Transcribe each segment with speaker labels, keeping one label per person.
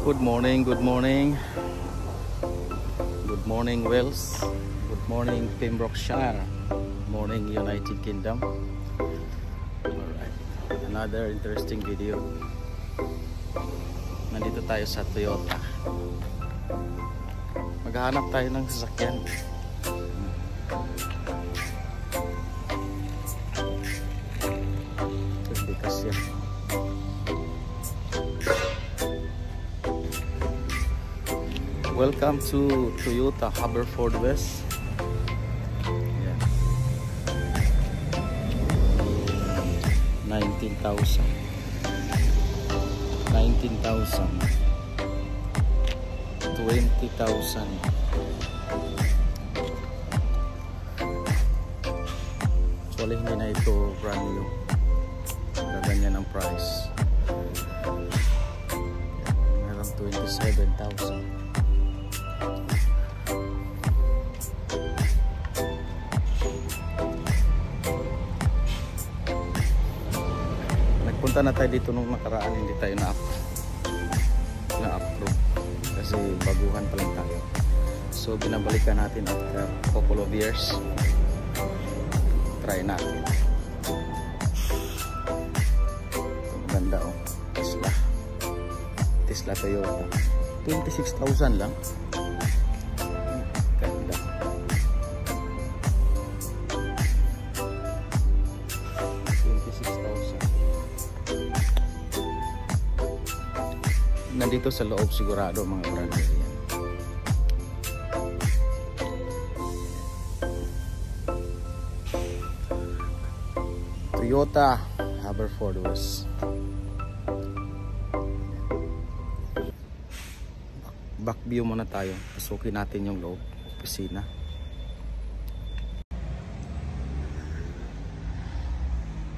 Speaker 1: Good morning, good morning. Good morning, Wales. Good morning, Pembrokeshire. Good morning, United Kingdom. Alright, another interesting video. Nandito tayo sa Toyota. Maghahanap tayo ng sasakyan. Hindi kasi welcome to Toyota Haverfordwest. Yeah. 19,000. 20,000. Actually hindi na ito brand new. Ganyan ang price. Meron 27,000. Punta na tayo dito nung nakaraan, hindi tayo na-approve kasi baguhan pa lang tayo. So binabalikan natin after couple of years. Try natin. Ganda oh, Tesla Toyota. 26,000 lang. Ganda. Nandito sa loob sigurado mga brand yan. Toyota Haverfordwest. Back view muna tayo. Pasukin natin yung loob opisina.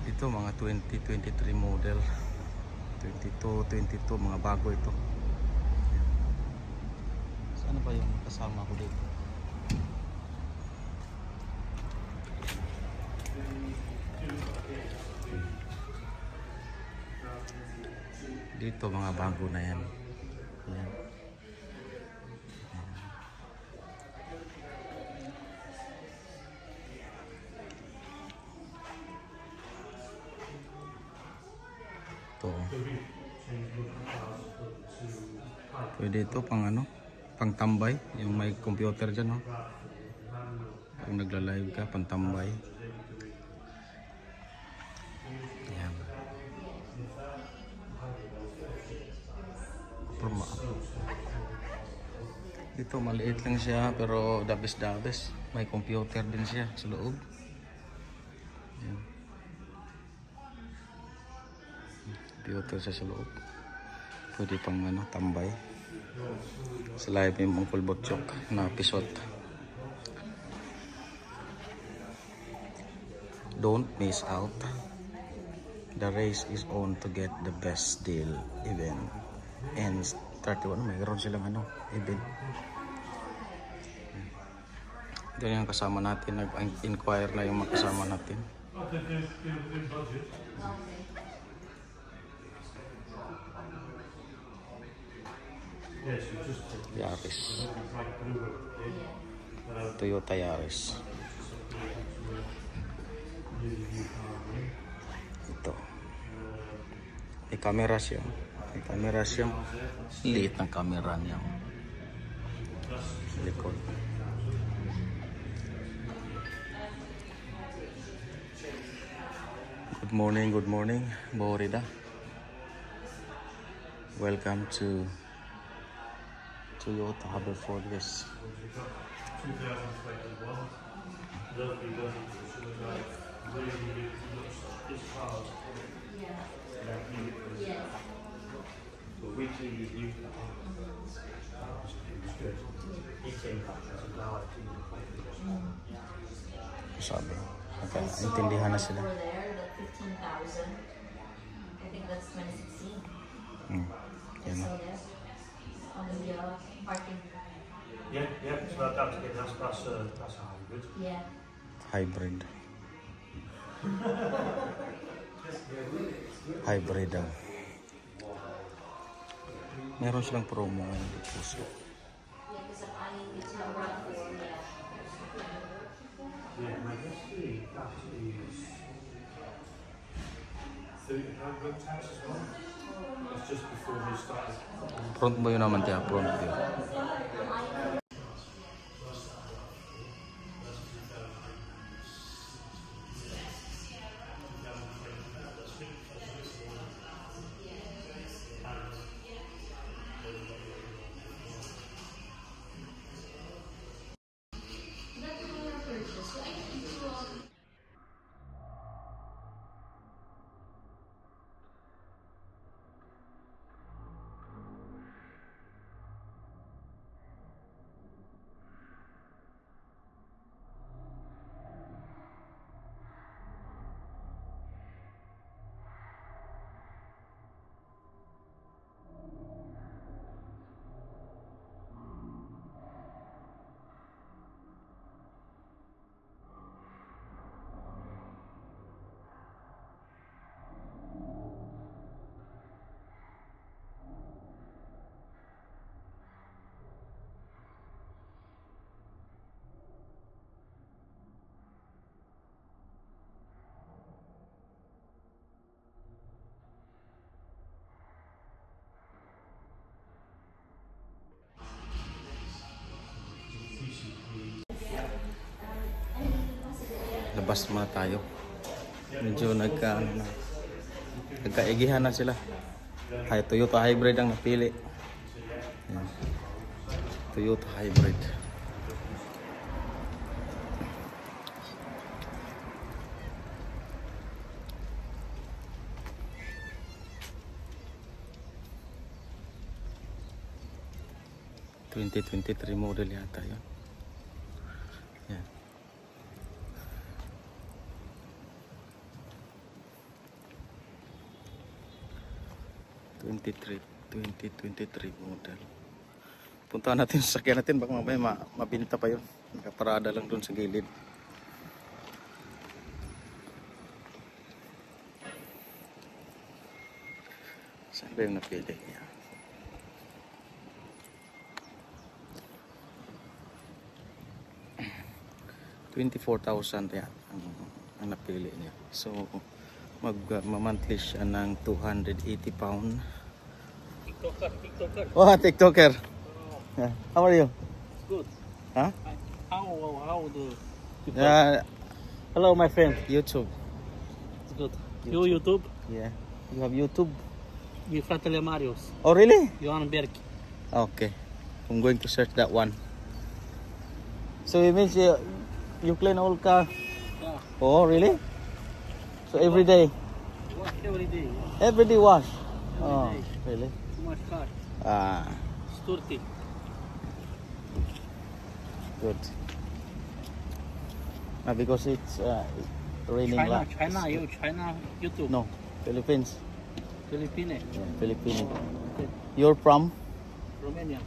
Speaker 1: Ito mga 2023 model. 22 mga bago ito. Saan ba yung kasama ko dito? Dito mga bago na yan. Yan. Pwede ito pang ano, pang tambay, yung may computer dyan, no? Kung nagla-live ka, pang tambay. Ayan. Dito maliit lang siya pero dabis-dabis. May computer din siya sa loob. Ayan. Computer siya sa loob. Pwede pang ano, tambay. Sa live yung Uncle Botchok na episode. Don't miss out. The race is on to get the best deal even. And 31, mayroon silang ano, even. Ganyan ang kasama natin. Nag-inquire na yung mga kasama natin. Yaris. Toyota Yaris. Ito. May camera siya. Liit ng camera niya. Likod. Good morning, Borida. Welcome to Toyota Haverfordwest. 2020. Sabi, intindihan na sila.
Speaker 2: I think that's 2016.
Speaker 1: Yan na.
Speaker 2: On the parking.
Speaker 3: Yeah, so that's a hybrid.
Speaker 2: Yeah.
Speaker 1: Hybrid. Hybrid daw. Meron silang promo ngayon di Puso.
Speaker 2: Yeah, because I'm eyeing it's around 4, yeah.
Speaker 3: Yeah, my guess fee, that is £30 road tax as well. That's just before they started.
Speaker 1: Front mo yun naman tiya, front view. Labas muna tayo. Medyo nagkaigihan na sila. Toyota Hybrid ang napili. Yan. Toyota Hybrid. ...2023 model yata yun. Yan. ...2023 model. Puntahan natin sa sakyan natin. Baka mamaya mabinta pa yun. Nakaparada lang dun sa gilid. Saan ba yung napili niya? $24,000 yan ang napili niya. So mag-monthly siya ng £280.
Speaker 3: TikToker.
Speaker 1: Oh, TikToker. Yeah. How are you?
Speaker 3: Good.
Speaker 1: Huh?
Speaker 3: How do you
Speaker 1: Hello, my friend. YouTube.
Speaker 3: It's good. You YouTube?
Speaker 1: Yeah. You have YouTube?
Speaker 3: You Fratelli Marios.
Speaker 1: Oh, really?
Speaker 3: Johan Berg.
Speaker 1: Okay. I'm going to search that one. So it means you clean all car?
Speaker 3: Yeah.
Speaker 1: Oh, really? So every day?
Speaker 3: Wash every day.
Speaker 1: Every day wash?
Speaker 3: Every
Speaker 1: Oh,
Speaker 3: day.
Speaker 1: really?
Speaker 3: Too much car.
Speaker 1: Ah,
Speaker 3: It's dirty.
Speaker 1: good. Because it's raining lot.
Speaker 3: China YouTube.
Speaker 1: No, Philippines.
Speaker 3: Philippines.
Speaker 1: Yeah, Philippines.
Speaker 3: Okay.
Speaker 1: You're from
Speaker 3: Romania.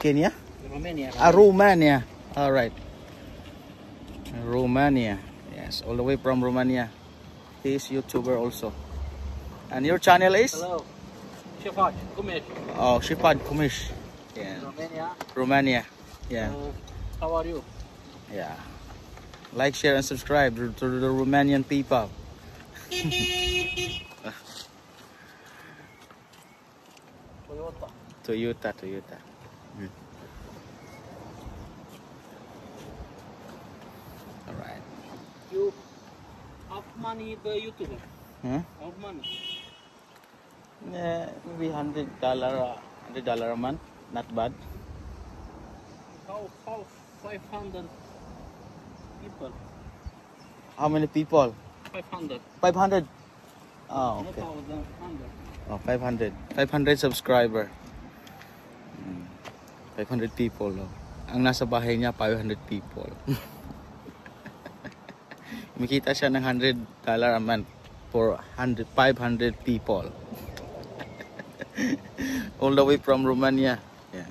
Speaker 1: Kenya?
Speaker 3: Romania.
Speaker 1: Romania. All right. Romania. Yes, all the way from Romania. He is YouTuber also. And your channel is?
Speaker 3: Hello. Shepard Kumesh.
Speaker 1: Oh, Shepard Kumish. Yeah.
Speaker 3: Romania.
Speaker 1: Romania. Yeah.
Speaker 3: How are you?
Speaker 1: Yeah. Like, share, and subscribe to the Romanian people.
Speaker 3: Toyota.
Speaker 1: Toyota. All right.
Speaker 3: You have money the YouTuber?
Speaker 1: Huh?
Speaker 3: Have money?
Speaker 1: Yeah, maybe $100 a month. Not bad.
Speaker 3: How 500 people?
Speaker 1: How many people?
Speaker 3: 500.
Speaker 1: 500. Oh, okay.
Speaker 3: 1,100.
Speaker 1: Oh, 500. 500 subscriber. 500 people. Oh. Ang nasa bahay niya, 500 people. Kumikita siya ng $100 a month for 500 people. All the way from Romania. Yeah.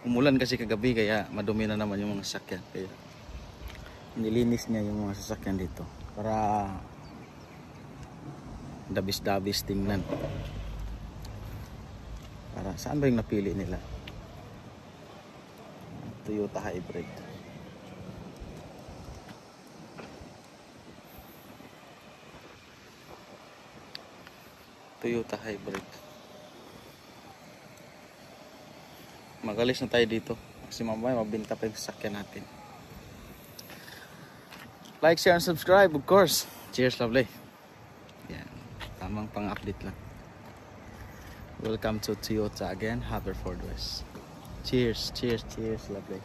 Speaker 1: Umulan kasi kagabi kaya madumi na naman yung mga sasakyan. Kaya nilinis niya yung mga sasakyan dito para dabis-dabis tingnan. Saan ba yung napili nila? Toyota Hybrid. Toyota Hybrid. Magalis na tayo dito. Kasi mamaya mabinta pa yung sasakyan natin. Like, share, and subscribe, of course. Cheers, lovely. Yan. Tamang pang-update lang. Welcome to Toyota again, Haverford West. Cheers, cheers, cheers, lovely.